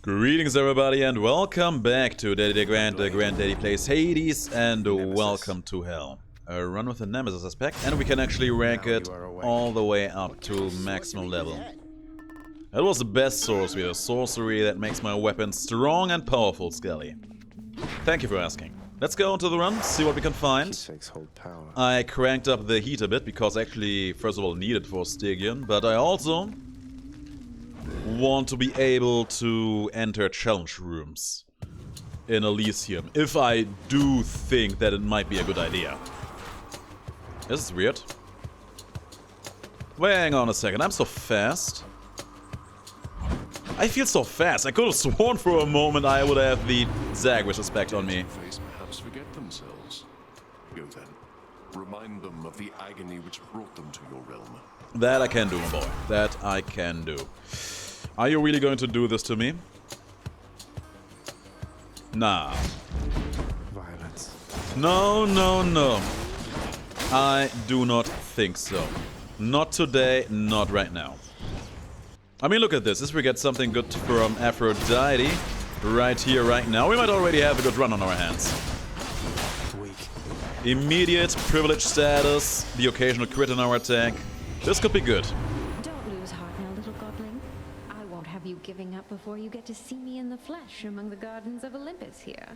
Greetings everybody and welcome back to DeGrand, DeGrand Daddy Plays Hades, and welcome to Hell. A run with the Nemesis aspect, and we can actually rank it all the way up to maximum level. That was the best sorcery, a sorcery that makes my weapon strong and powerful, Skelly. Thank you for asking. Let's go into the run, see what we can find. I cranked up the heat a bit because I actually, first of all, need it for Stygian, but I also want to be able to enter challenge rooms in Elysium, if I do think that it might be a good idea. This is weird. Wait, hang on a second, I'm so fast. I feel so fast. I could have sworn for a moment I would have the Zagwish aspect on me. Perhaps forget themselves. Go then. Remind them of the agony which brought them to your realm. That I can do, my boy. That I can do. Are you really going to do this to me? Nah. Violence. No, no, no. I do not think so. Not today, not right now. I mean, look at this. If we get something good from Aphrodite right here, right now, we might already have a good run on our hands. Weak. Immediate privilege status, the occasional crit in our attack. This could be good. Don't lose heart now, little godling. I won't have you giving up before you get to see me in the flesh among the gardens of Olympus here.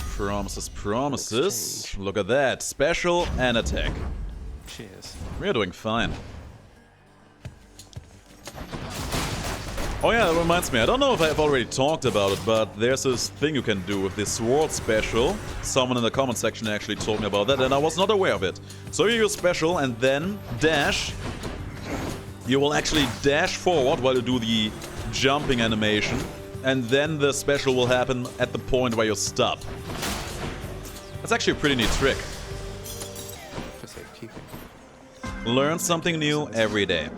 Promises, promises. Look at that. Special and attack. Cheers. We're doing fine. Oh yeah, that reminds me. I don't know if I've already talked about it, but there's this thing you can do with this sword special. Someone in the comment section actually told me about that, and I was not aware of it. So you use special and then dash. You will actually dash forward while you do the jumping animation, and then the special will happen at the point where you stop. That's actually a pretty neat trick. For safekeeping. Learn something new every day.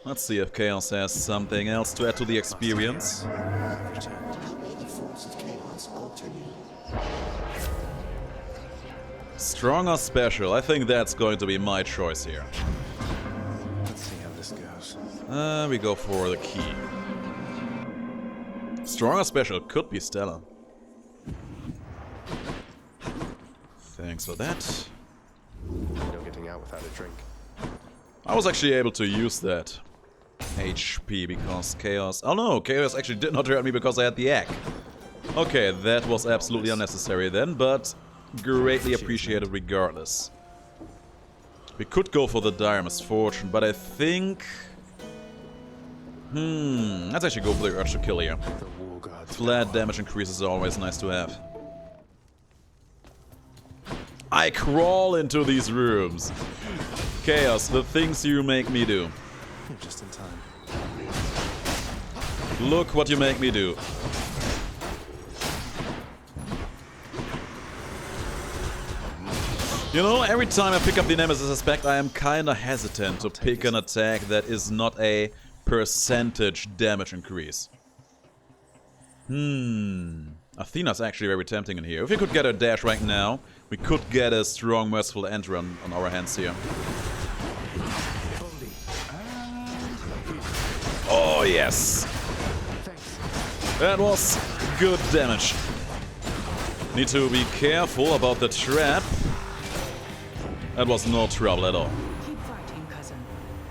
Let's see if Chaos has something else to add to the experience. Strong or special? I think that's going to be my choice here. Let's see how this goes. We go for the key. Strong or special could be stellar. Thanks for that. No getting out without a drink. I was actually able to use that HP because Chaos... Oh no, Chaos actually did not hurt me because I had the egg. Okay, that was absolutely unnecessary then, but greatly appreciated regardless. We could go for the Dire Misfortune, but I think... let's actually go for the Urge to Kill here. The war gods. Flat damage increases are always nice to have. I crawl into these rooms. Chaos, the things you make me do. Just in time. Look what you make me do. You know, every time I pick up the Nemesis aspect, I am kinda hesitant to pick an attack that is not a percentage damage increase. Athena's actually very tempting in here. If we could get her dash right now, we could get a strong, merciful end run on our hands here. Oh, yes. That was good damage. Need to be careful about the trap. That was no trouble at all. Keep fighting, cousin.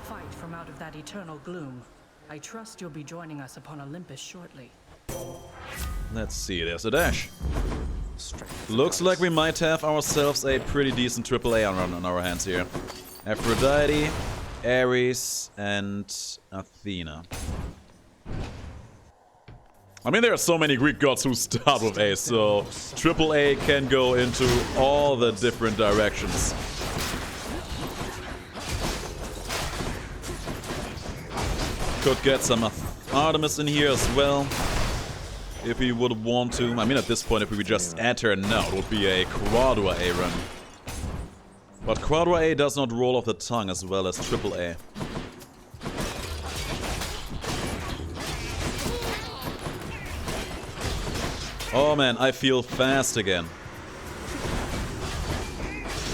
Fight from out of that eternal gloom. I trust you'll be joining us upon Olympus shortly. Let's see, there's a dash. Strength. Looks like we might have ourselves a pretty decent AAA run on our hands here. Aphrodite, Ares, and Athena. I mean, there are so many Greek gods who start with A, so AAA can go into all the different directions. Could get some Artemis in here as well, if we would want to. I mean, at this point, if we would just enter now, it would be a Quadra A run. But Quadra A does not roll off the tongue as well as AAA. Oh man, I feel fast again.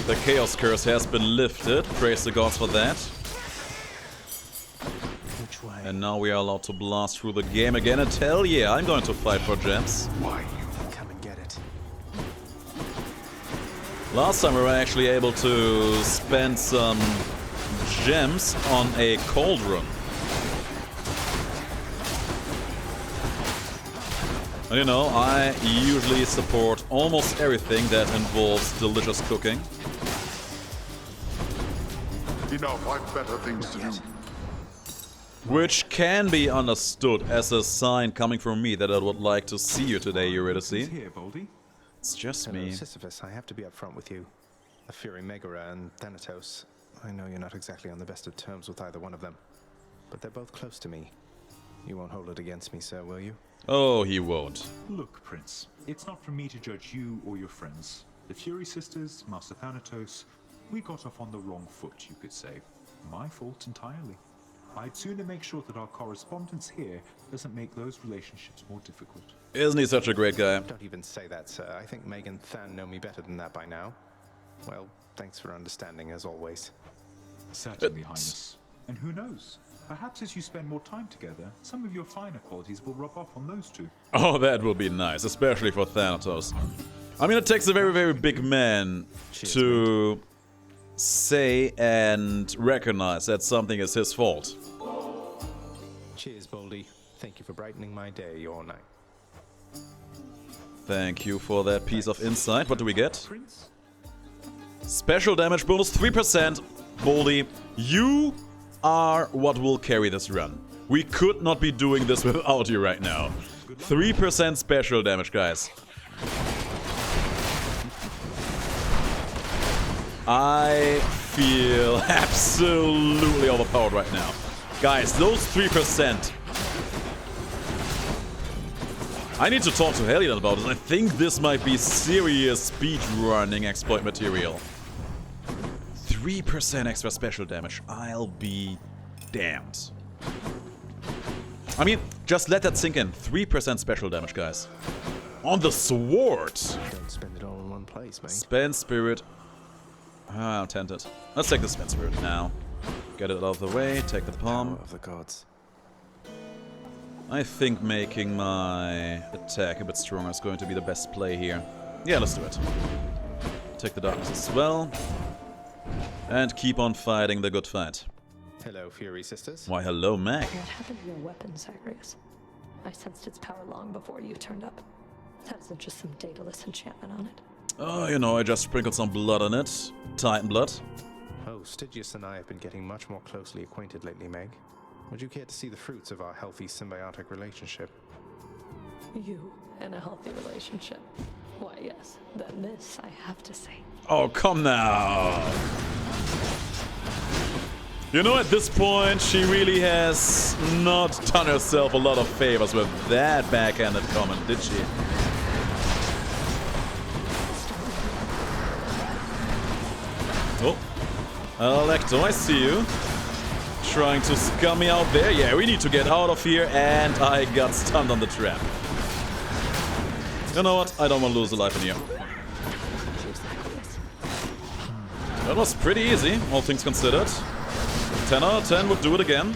The Chaos Curse has been lifted. Praise the gods for that. Which way? And now we are allowed to blast through the game again. And hell yeah, I'm going to fight for gems. Why you? Come and get it. Last time we were actually able to spend some gems on a cauldron. And you know, I usually support almost everything that involves delicious cooking. Enough, I've better things to do. Which can be understood as a sign coming from me that I would like to see you today, Eurydice. Here, Baldy. It's just Hello, me. Sisyphus, I have to be upfront with you. The Fury Megara and Thanatos. I know you're not exactly on the best of terms with either one of them, but they're both close to me. You won't hold it against me, sir, will you? Oh, he won't. Look, Prince, it's not for me to judge you or your friends. The Fury sisters, Master Thanatos, we got off on the wrong foot, you could say. My fault entirely. I'd sooner make sure that our correspondence here doesn't make those relationships more difficult. Isn't he such a great guy? Don't even say that, sir. I think Meg and Than know me better than that by now. Well, thanks for understanding, as always. Certainly, Highness. And who knows? Perhaps as you spend more time together, some of your finer qualities will rub off on those two. Oh, that will be nice, especially for Thanatos. I mean, it takes a very, very big man to say and recognize that something is his fault. Cheers, Baldy. Thank you for brightening my day or night. Thank you for that piece of insight. What do we get? Prince? Special damage bonus 3%. Baldy, you are what will carry this run. We could not be doing this without you right now. 3% special damage, guys. I feel absolutely overpowered right now. Guys, those 3%. I need to talk to Hellion about this. I think this might be serious speedrunning exploit material. 3% extra special damage. I'll be damned. I mean, just let that sink in. 3% special damage, guys. On the sword. Don't spend it all in one place, mate. Spend spirit. Ah, I'm tempted. Let's take the spend spirit now. Get it out of the way. Take the palm. Power of the gods. I think making my attack a bit stronger is going to be the best play here. Yeah, let's do it. Take the darkness as well. And keep on fighting the good fight. Hello, Fury sisters. Why, hello, Mac. What happened to your weapon, Zagreus? I sensed its power long before you turned up. That isn't just some dataless enchantment on it. Oh, you know, I just sprinkled some blood on it. Titan blood. Oh, Stygius and I have been getting much more closely acquainted lately, Meg. Would you care to see the fruits of our healthy symbiotic relationship? You and a healthy relationship. Why, yes. Then this, I have to say. Oh, come now. You know, at this point, she really has not done herself a lot of favors with that backhanded comment, did she? Oh. Electo, I see you. Trying to scum me out there. Yeah, we need to get out of here, and I got stunned on the trap. You know what? I don't want to lose a life in here. That was pretty easy, all things considered. 10 out of 10 would do it again.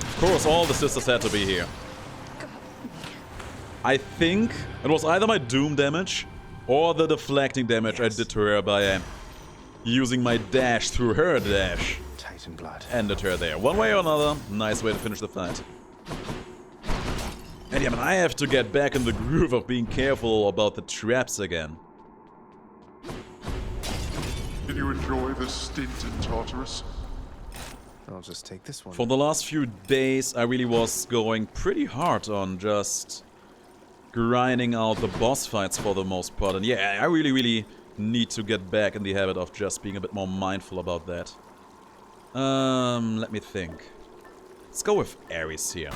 Of course, all the sisters had to be here. I think it was either my doom damage or the deflecting damage I did to her by using my dash through her dash. Titan blood. Ended her there. One way or another, nice way to finish the fight. And yeah, man, I have to get back in the groove of being careful about the traps again. Did you enjoy the stint in Tartarus? I'll just take this one. For the last few days, I really was going pretty hard on just grinding out the boss fights for the most part. And yeah, I really need to get back in the habit of just being a bit more mindful about that. Let me think. Let's go with Ares here.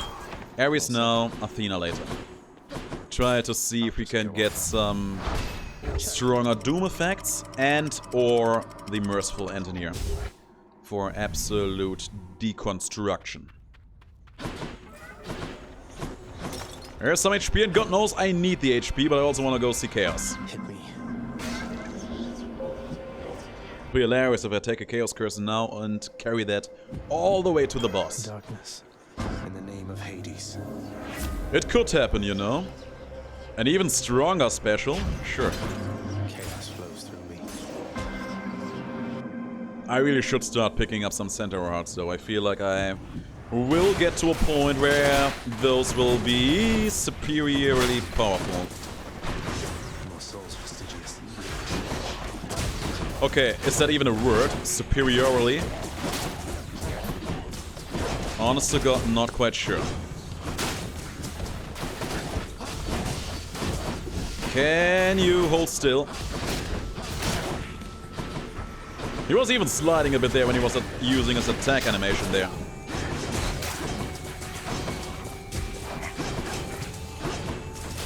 Ares now, Athena later. Try to see if we can get some stronger Doom effects and or the Merciful Engineer for absolute deconstruction. There's some HP, and God knows I need the HP, but I also want to go see Chaos. Hit me. be hilarious if I take a Chaos Curse now and carry that all the way to the boss. Darkness, in the name of Hades. It could happen, you know. An even stronger special? Sure. Chaos flows through me. I really should start picking up some Centaur Hearts, though. I feel like I will get to a point where those will be superiorly powerful. More souls prestigious. Okay, is that even a word? Superiorly? Honest to God, not quite sure. Can you hold still? He was even sliding a bit there when he was using his attack animation there.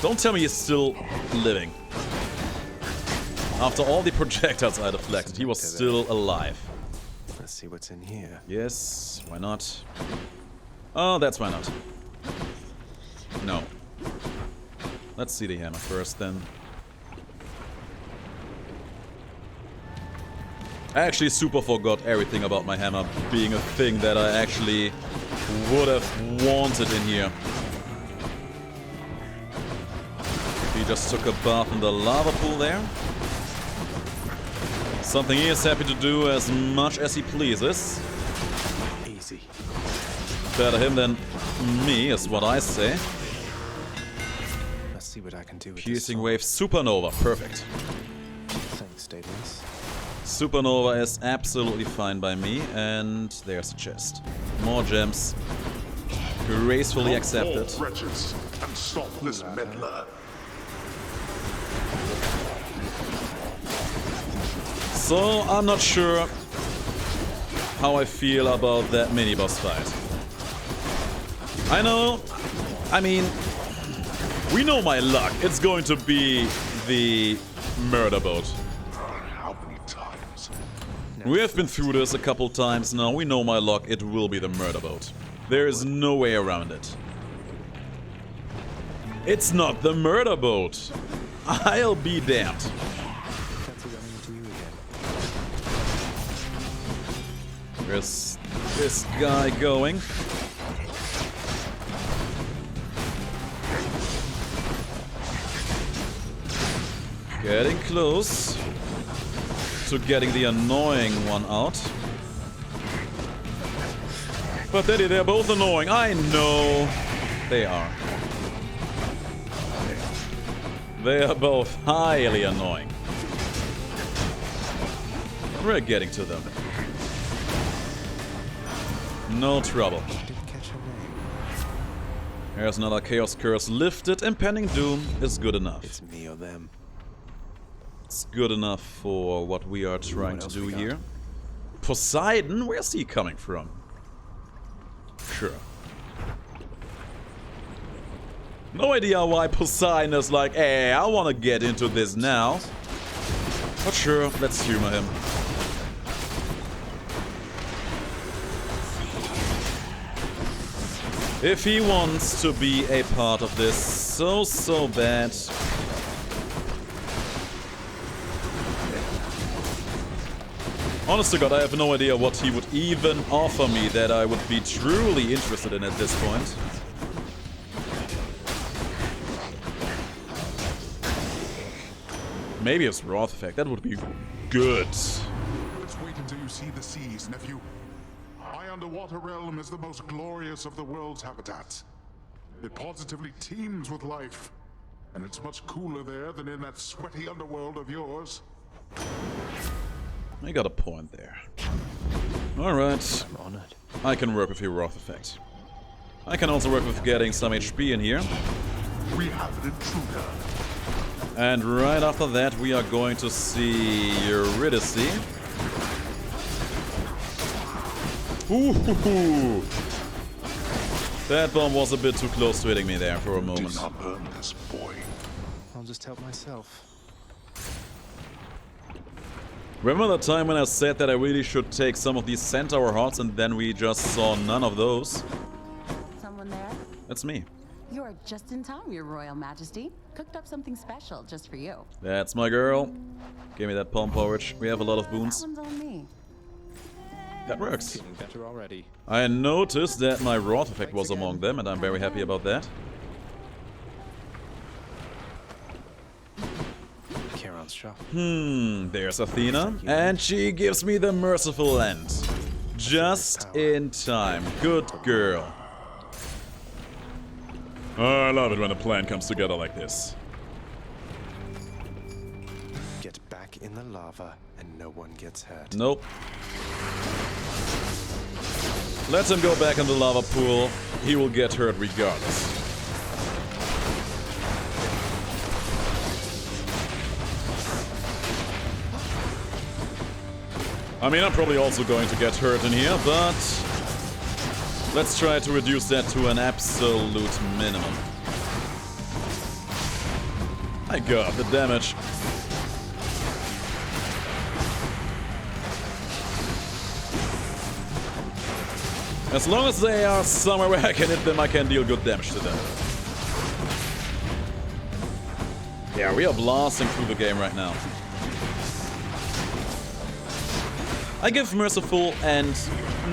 Don't tell me he's still living. After all the projectiles I deflected, he was still alive. Let's see what's in here. Yes, why not? Oh, that's why not. No. Let's see the hammer first, then. I actually super forgot everything about my hammer being a thing that I actually would have wanted in here. He just took a bath in the lava pool there. Something he is happy to do as much as he pleases. Easy. Better him than me, is what I say. Let's see what I can do with Piercing this Wave Supernova, perfect. Thanks, Daedalus. Supernova is absolutely fine by me, and there's a chest. More gems. Gracefully accepted. Fall, wretches, and stop this meddler. So, I'm not sure how I feel about that mini-boss fight. I mean, we know my luck. It's going to be the murder boat. How many times? We have been through this a couple times now. We know my luck. It will be the murder boat. There is no way around it. It's not the murder boat. I'll be damned. Fancy running into you again. Where's this guy going? Getting close to getting the annoying one out. But Daddy, they're both annoying. I know they are. They are both highly annoying. We're getting to them. No trouble. Didn't catch her name. Here's another Chaos Curse lifted. Impending Doom is good enough. It's me or them. It's good enough for what we are trying What to else do we got? here. Poseidon? Where's he coming from? Sure. No idea why Poseidon is like, hey, I want to get into this now. But sure, let's humor him. If he wants to be a part of this so bad. Honest to God, I have no idea what he would even offer me that I would be truly interested in at this point. Maybe his Wrath effect, that would be good. Let's wait until you see the seas, nephew. My underwater realm is the most glorious of the world's habitats. It positively teems with life. And it's much cooler there than in that sweaty underworld of yours. I got a point there. Alright, I'm honored. I can work with your Wrath effect. I can also work with getting some HP in here. We have an intruder. And right after that we are going to see Eurydice. Ooh, that bomb was a bit too close to hitting me there for a moment. Do not earn this, boy. I'll just help myself. Remember the time when I said that I really should take some of these Centaur hearts and then we just saw none of those? Someone there? That's me. You're just in time, Your Royal Majesty. Cooked up something special just for you. That's my girl. Give me that palm porridge. We have a lot of boons. That one's on me. That works. Feeling better already. I noticed that my wrath effect was among them, and I'm very happy about that. Kieran's shop. There's Athena, and she gives me the merciful end. Just in time. Good girl. Oh, I love it when a plan comes together like this. Get back in the lava and no one gets hurt. Nope. Let him go back in the lava pool. He will get hurt regardless. I mean, I'm probably also going to get hurt in here, but let's try to reduce that to an absolute minimum. My god, the damage. As long as they are somewhere where I can hit them, I can deal good damage to them. Yeah, we are blasting through the game right now. I give Merciful and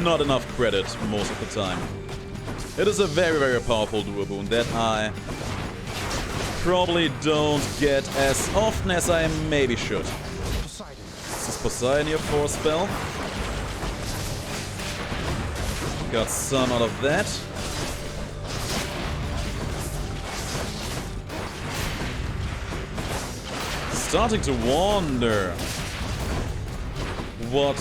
not enough credit most of the time. It is a very, very powerful duo boon that I probably don't get as often as I maybe should. This is Poseidon, your force spell. Got some out of that. Starting to wonder what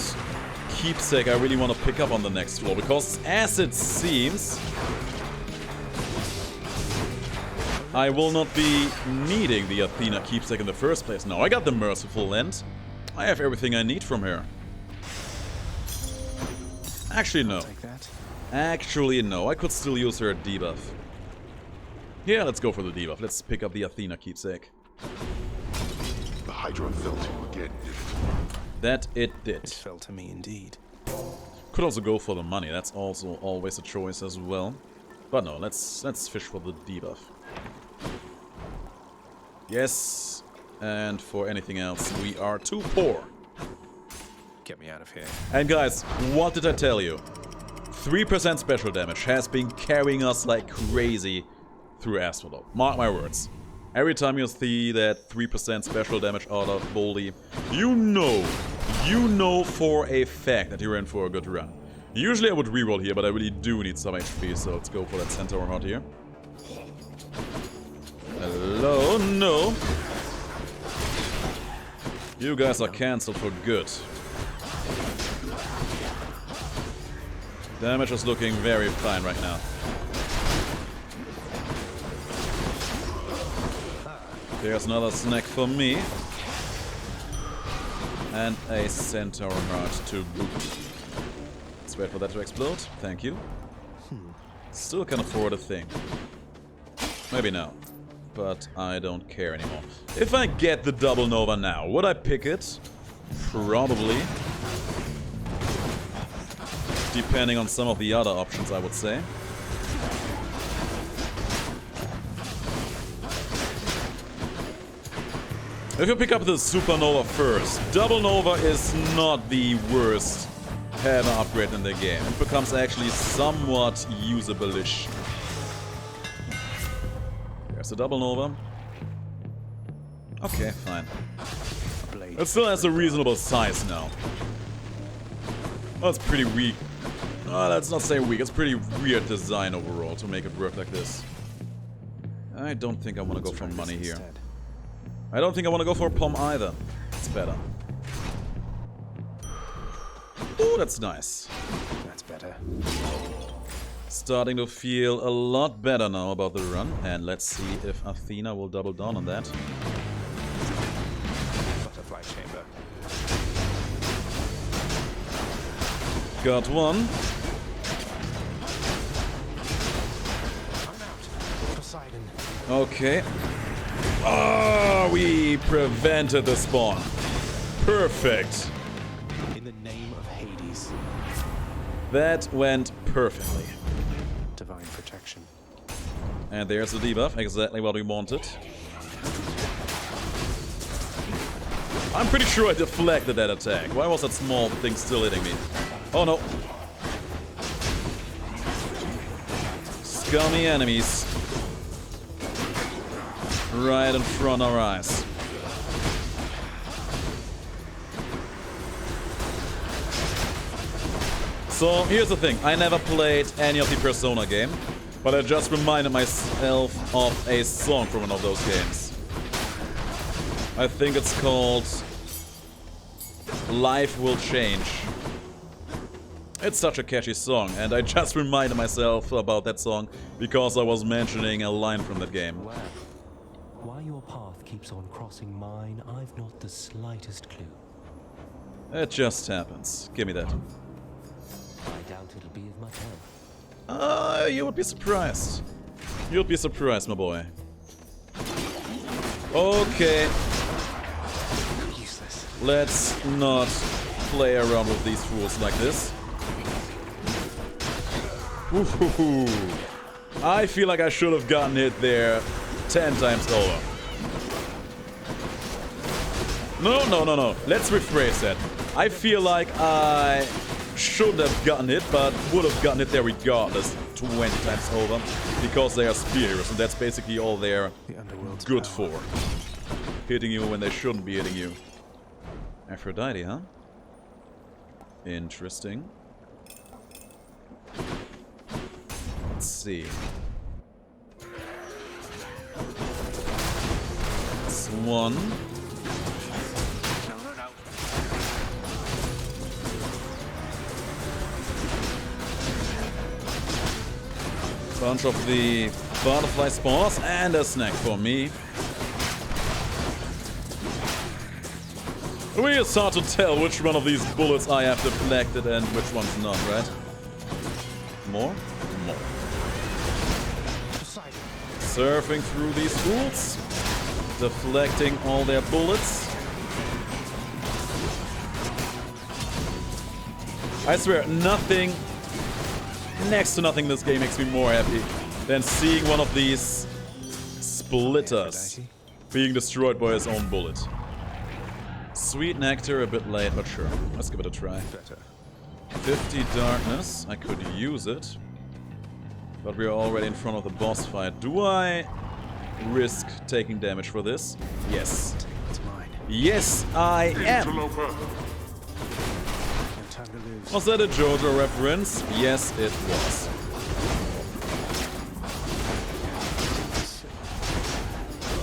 keepsake I really want to pick up on the next floor, because as it seems, I will not be needing the Athena keepsake in the first place. No, I got the Merciful End. I have everything I need from her. Actually, no. Actually, no. I could still use her debuff. Yeah, let's go for the debuff. Let's pick up the Athena keepsake. The Hydra fell to you again, did it? That it did. It fell to me indeed. Could also go for the money. That's also always a choice as well. But no, let's fish for the debuff. Yes. And for anything else, we are too poor. Get me out of here. And guys, what did I tell you? 3% special damage has been carrying us like crazy through Asphodel. Mark my words. Every time you see that 3% special damage out of Boldy, you know for a fact that you're in for a good run. Usually I would reroll here, but I really do need some HP, so let's go for that Centaur Heart here. Hello, no. You guys are cancelled for good. Damage is looking very fine right now. There's another snack for me. And a Centaur Heart to boot. Let's wait for that to explode. Thank you. Still can afford a thing. Maybe now. But I don't care anymore. If I get the double Nova now, would I pick it? Probably. Depending on some of the other options, I would say. If you pick up the Supernova first, Double Nova is not the worst hammer upgrade in the game. It becomes actually somewhat usable-ish. There's a Double Nova. Okay, fine. It still has a reasonable size now. Well, it's pretty weak. Let's not say weak. It's pretty weird design overall to make it work like this. I don't think I want to go for money here. I don't think I want to go for a Pom either. It's better. Oh, that's nice. That's better. Starting to feel a lot better now about the run. And let's see if Athena will double down on that. Butterfly chamber. Got one. I'm out. Poseidon. Okay. Ah, we prevented the spawn. Perfect. In the name of Hades. That went perfectly. Divine protection. And there's the debuff, exactly what we wanted. I'm pretty sure I deflected that attack. Why was that small thing still hitting me? Oh no. Scummy enemies. Right in front of our eyes. So here's the thing, I never played any of the Persona game, but I just reminded myself of a song from one of those games. I think it's called Life Will Change. It's such a catchy song, and I just reminded myself about that song because I was mentioning a line from that game. Well, why your path keeps on crossing mine, I've not the slightest clue. It just happens. Give me that. I doubt it'll be of much help. You would be surprised. You'll be surprised, my boy. Okay. Useless. Let's not play around with these fools like this. Ooh, I feel like I should have gotten hit there 10 times over. No. Let's rephrase that. I feel like I should have gotten hit, but would have gotten hit there regardless 20 times over, because they are spear heroes, and that's basically all they're good for. Hitting you when they shouldn't be hitting you. Aphrodite, huh? Interesting. Let's see. That's one. Bunch of the butterfly spawns and a snack for me. Really, it's hard to tell which one of these bullets I have deflected and which one's not, right? More? More. Surfing through these fools. Deflecting all their bullets. I swear, nothing, next to nothing in this game makes me more happy than seeing one of these splitters being destroyed by his own bullet. Sweet nectar, a bit late, but sure. Let's give it a try. 50 darkness, I could use it. But we're already in front of the boss fight. Do I risk taking damage for this? Yes. Yes, I am! Was that a JoJo reference? Yes, it was.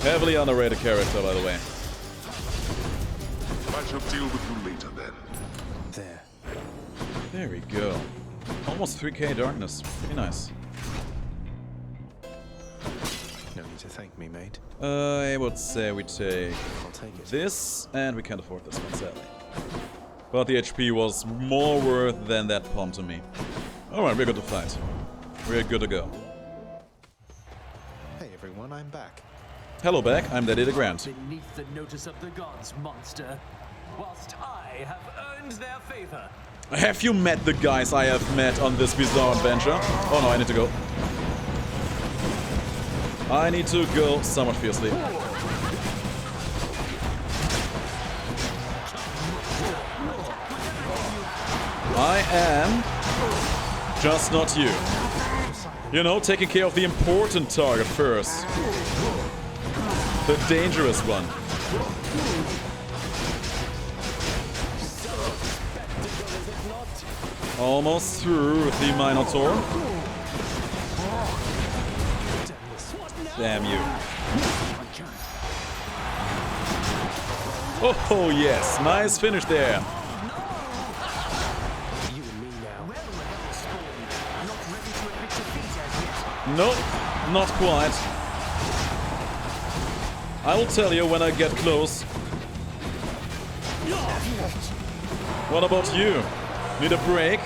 Heavily underrated character, by the way. I shall deal with you later then. There we go. Almost 3k darkness. Pretty nice. No need to thank me, mate. I would say we take I'll take it. this, and we can't afford this one, sadly. But the HP was more worth than that pawn to me. Alright, we're good to fight. We're good to go. Hey everyone, I'm back. Hello back, I'm DeGrand. Beneath the notice of the gods, monster, whilst I have earned their favor. Have you met the guys I have met on this bizarre adventure? Oh no, I need to go. I need to go somewhat fiercely. I am just not you. You know, taking care of the important target first. The dangerous one. Almost through the Minotaur. Damn you. Oh yes, nice finish there. Nope, not quite. I will tell you when I get close. What about you? Need a break?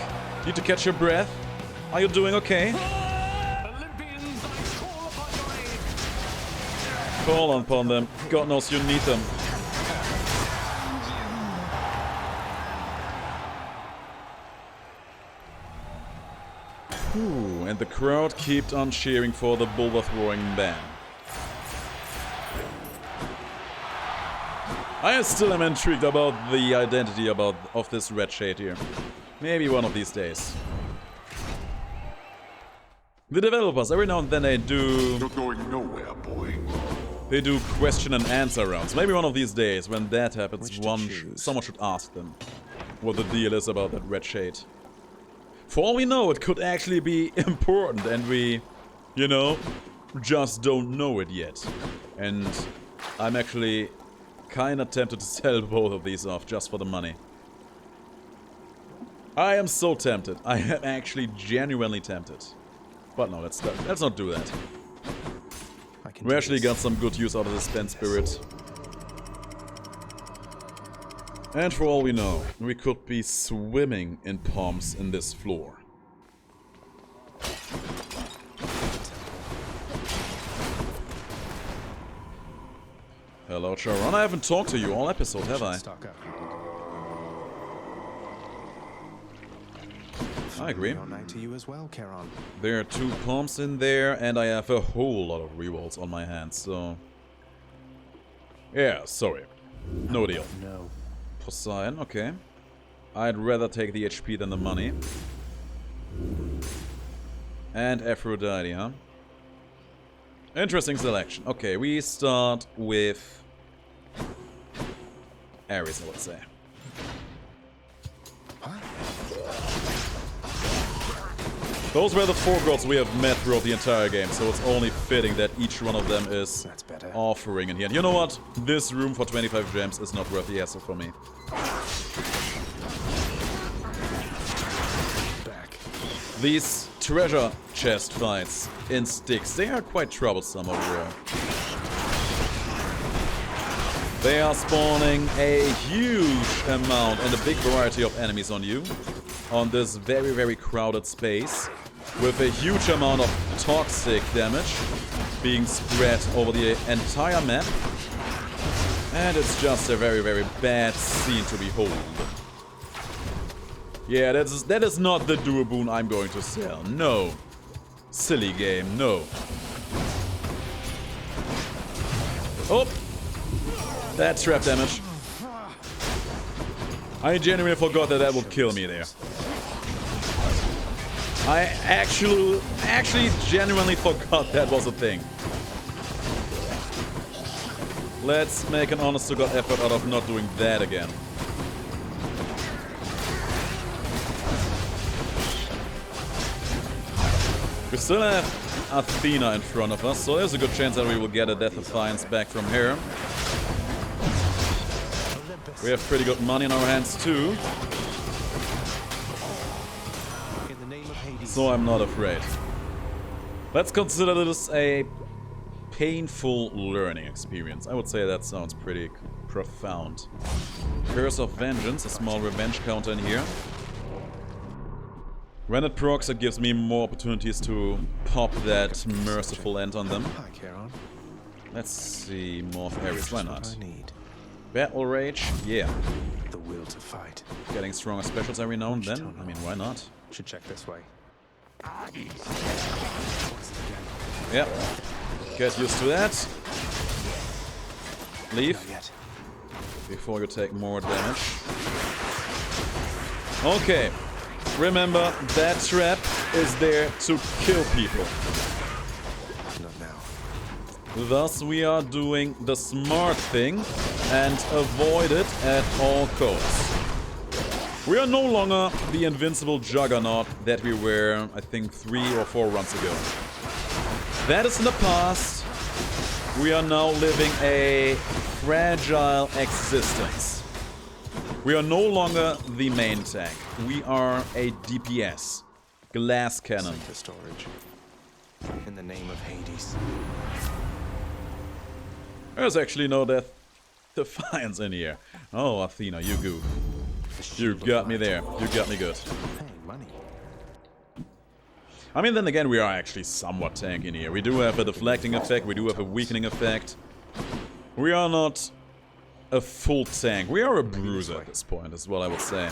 Need to catch your breath? Are you doing okay? Call upon them. God knows you need them. Ooh, and the crowd kept on cheering for the boulder throwing man. I still am intrigued about the identity of this red shade here. Maybe one of these days. The developers, every now and then they do... You're going nowhere, boy. They do question and answer rounds. Maybe one of these days, when that happens, someone should ask them what the deal is about that red shade. For all we know, it could actually be important, and we, you know, just don't know it yet. And I'm actually kinda tempted to sell both of these off just for the money. I am so tempted. I am actually genuinely tempted. But no, let's not do that. We actually got some good use out of the spent spirit. And for all we know, we could be swimming in palms in this floor. Hello, Charon. I haven't talked to you all episode, have I? I agree. To you as well, Charon. There are 2 palms in there, and I have a whole lot of rerolls on my hands, so... Yeah, sorry. No deal. No. Poseidon, okay. I'd rather take the HP than the money. And Aphrodite, huh? Interesting selection. Okay, we start with... Ares, I would say. Those were the 4 gods we have met throughout the entire game, so it's only fitting that each one of them is offering in here. And you know what? This room for 25 gems is not worth the hassle for me. These treasure chest fights in sticks, they are quite troublesome overall. They are spawning a huge amount and a big variety of enemies on you. On this very, very crowded space. With a huge amount of toxic damage being spread over the entire map. And it's just a very, very bad scene to behold. Yeah, that is not the duoboon I'm going to sell. No. Silly game, no. Oh! That trap damage. I genuinely forgot that would kill me there. I actually genuinely forgot that was a thing. Let's make an honest-to-God effort out of not doing that again. We still have Athena in front of us, so there's a good chance that we will get a Death Defiance back from here. We have pretty good money in our hands too. So I'm not afraid. Let's consider this a painful learning experience. I would say that sounds pretty profound. Curse of Vengeance, a small revenge counter in here. When it procs, it gives me more opportunities to pop that merciful end on them. Let's see, more of Ares, why not? Battle Rage, yeah. The will to fight. Getting stronger specials every now and then. I mean, why not? Should check this way. Yep. Get used to that. Leave. Before you take more damage. Okay. Remember, that trap is there to kill people. Not now. Thus, we are doing the smart thing and avoid it at all costs. We are no longer the invincible juggernaut that we were, I think, 3 or 4 runs ago. That is in the past. We are now living a fragile existence. We are no longer the main tank. We are a DPS. Glass cannon. For storage. In the name of Hades. There's actually no Death Defiance in here. Oh, Athena, you goof. You got me there. You got me good. I mean, then again, we are actually somewhat tanky in here. We do have a deflecting effect. We do have a weakening effect. We are not a full tank. We are a bruiser at this point, is what I would say.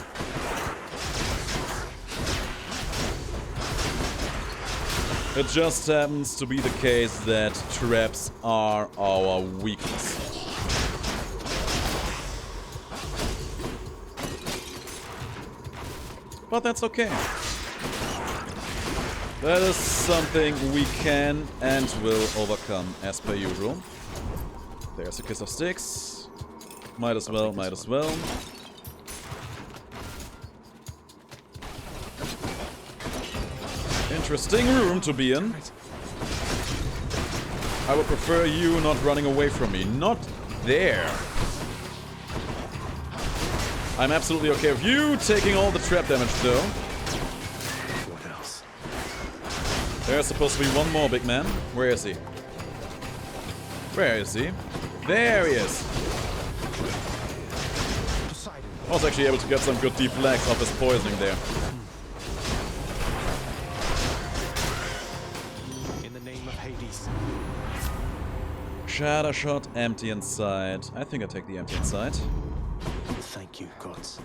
It just happens to be the case that traps are our weakness. But that's okay. That is something we can and will overcome as per usual. There's a kiss of sticks. Might as well, might as well. Interesting room to be in. I would prefer you not running away from me. Not there. I'm absolutely okay with you taking all the trap damage though. What else? There's supposed to be one more big man. Where is he? Where is he? There he is. I was actually able to get some good deflects off his poisoning there. In the name of Hades. Shatter shot, empty inside. I think I take the empty inside. Thank you, gods.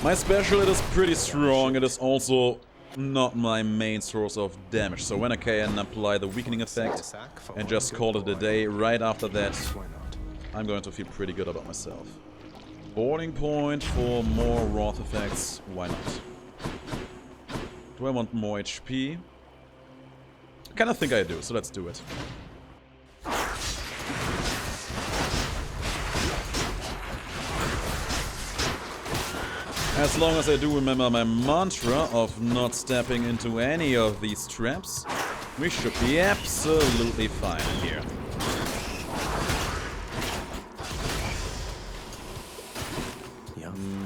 My special, it is pretty strong. It is also not my main source of damage. So when I can apply the weakening effect and just call it a day, right after that, I'm going to feel pretty good about myself. Boarding point for more Wrath effects. Why not? Do I want more HP? I kind of think I do, so let's do it. As long as I do remember my mantra of not stepping into any of these traps, we should be absolutely fine here.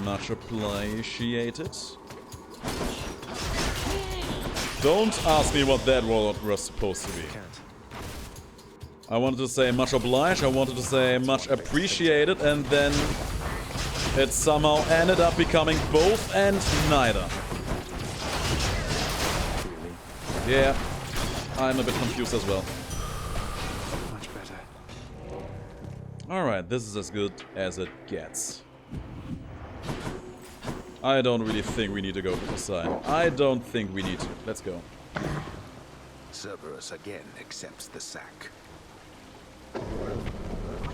Much appreciated. Don't ask me what that was supposed to be. I wanted to say much obliged, I wanted to say much appreciated, and then it somehow ended up becoming both and neither. Yeah, I'm a bit confused as well. Much better. Alright, this is as good as it gets. I don't really think we need to go to the side. I don't think we need to. Let's go. Cerberus again accepts the sack.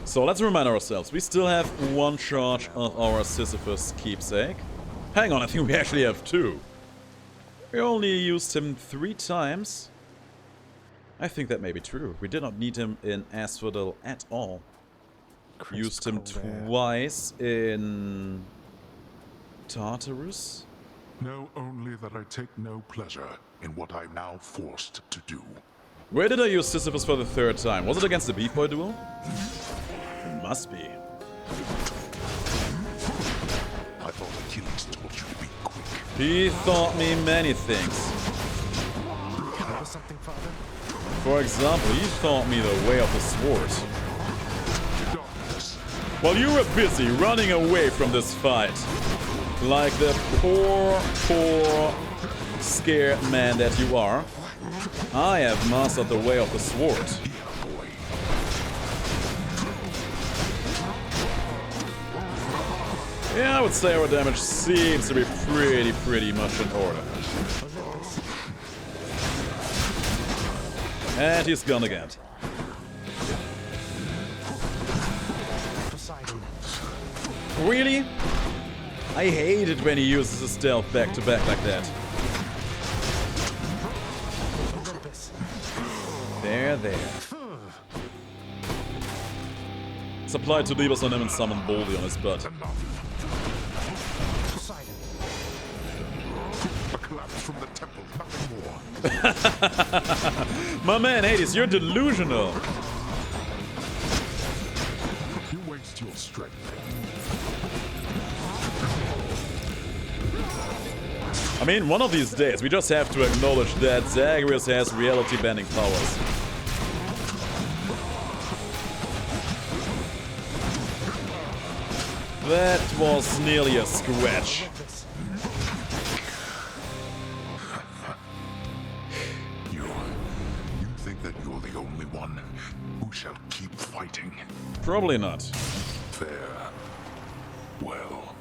So let's remind ourselves, we still have one charge of our Sisyphus keepsake. Hang on, I think we actually have two. We only used him 3 times. I think that may be true. We did not need him in Asphodel at all. Used him twice in Tartarus. Know only that I take no pleasure in what I'm now forced to do. Where did I use Sisyphus for the 3rd time? Was it against the Beef Boy duel? It must be. I thought Achilles told you to be quick. He taught me many things. For example, he taught me the way of the sword. While you were busy running away from this fight, like the poor, scared man that you are, I have mastered the way of the sword. Yeah, I would say our damage seems to be pretty much in order. And he's gone again. Really? I hate it when he uses his stealth back to back like that. There. Supply to Libas on him and summon Baldy on his butt. A collapse from the temple, nothing more. My man, Hades, you're delusional. You waste your strength. I mean, one of these days, we just have to acknowledge that Zagreus has reality-bending powers. That was nearly a scratch. You think that you're the only one who shall keep fighting? Probably not. Fair. Well.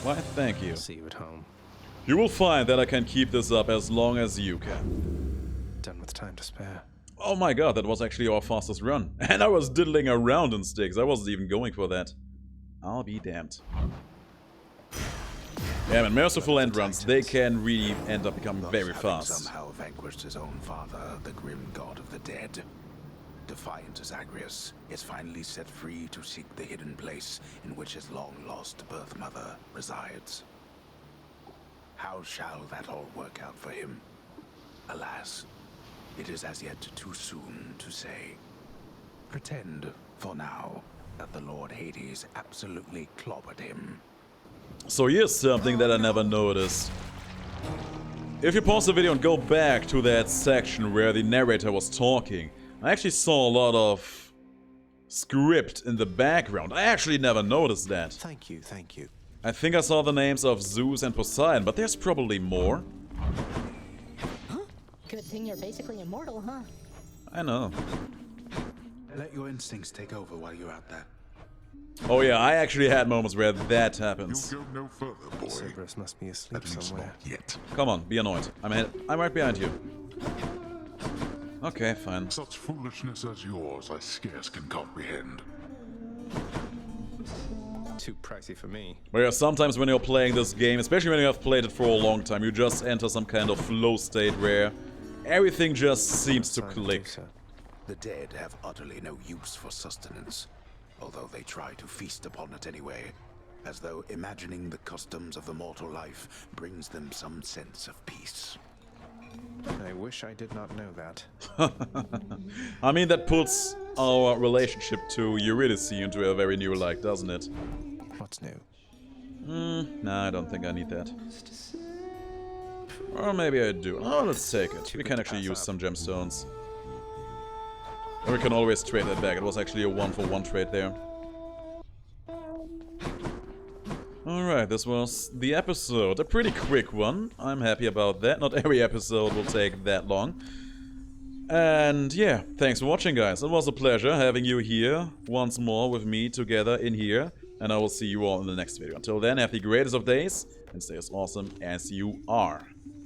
Why, thank you. See you at home. You will find that I can keep this up as long as you can. done with time to spare. Oh my god, that was actually our fastest run. And I was diddling around in sticks. I wasn't even going for that. I'll be damned. Yeah, man, merciful end runs, they can really end up becoming very fast. Somehow vanquished his own father, the grim god of the dead. Defiant as Zagreus is finally set free to seek the hidden place in which his long-lost birth mother resides. How shall that all work out for him? Alas, it is as yet too soon to say. Pretend, for now, that the Lord Hades absolutely clobbered him. So here's something that I never noticed. If you pause the video and go back to that section where the narrator was talking, I actually saw a lot of script in the background. I actually never noticed that. Thank you, thank you. I think I saw the names of Zeus and Poseidon, but there's probably more. Huh? Good thing you're basically immortal, huh? I know. Let your instincts take over while you're out there. Oh yeah, I actually had moments where that happens. You'll go no further, boy. Cerberus must be asleep At least somewhere. not yet. Come on, be annoyed. I'm right behind you. Okay, fine. Such foolishness as yours I scarce can comprehend. Too pricey for me. But yeah, sometimes when you're playing this game, especially when you have played it for a long time, you just enter some kind of flow state where everything just seems to click. The dead have utterly no use for sustenance, although they try to feast upon it anyway, as though imagining the customs of the mortal life brings them some sense of peace. I wish I did not know that. I mean, that puts our relationship to Eurydice into a very new light, doesn't it? What's new? Nah, I don't think I need that. Or maybe I do. Oh, let's take it. We can actually use some gemstones. Or we can always trade that back. It was actually a 1-for-1 trade there. Alright, this was the episode. A pretty quick one. I'm happy about that. Not every episode will take that long. And yeah, thanks for watching, guys. It was a pleasure having you here once more with me together in here. And I will see you all in the next video. Until then, have the greatest of days and stay as awesome as you are.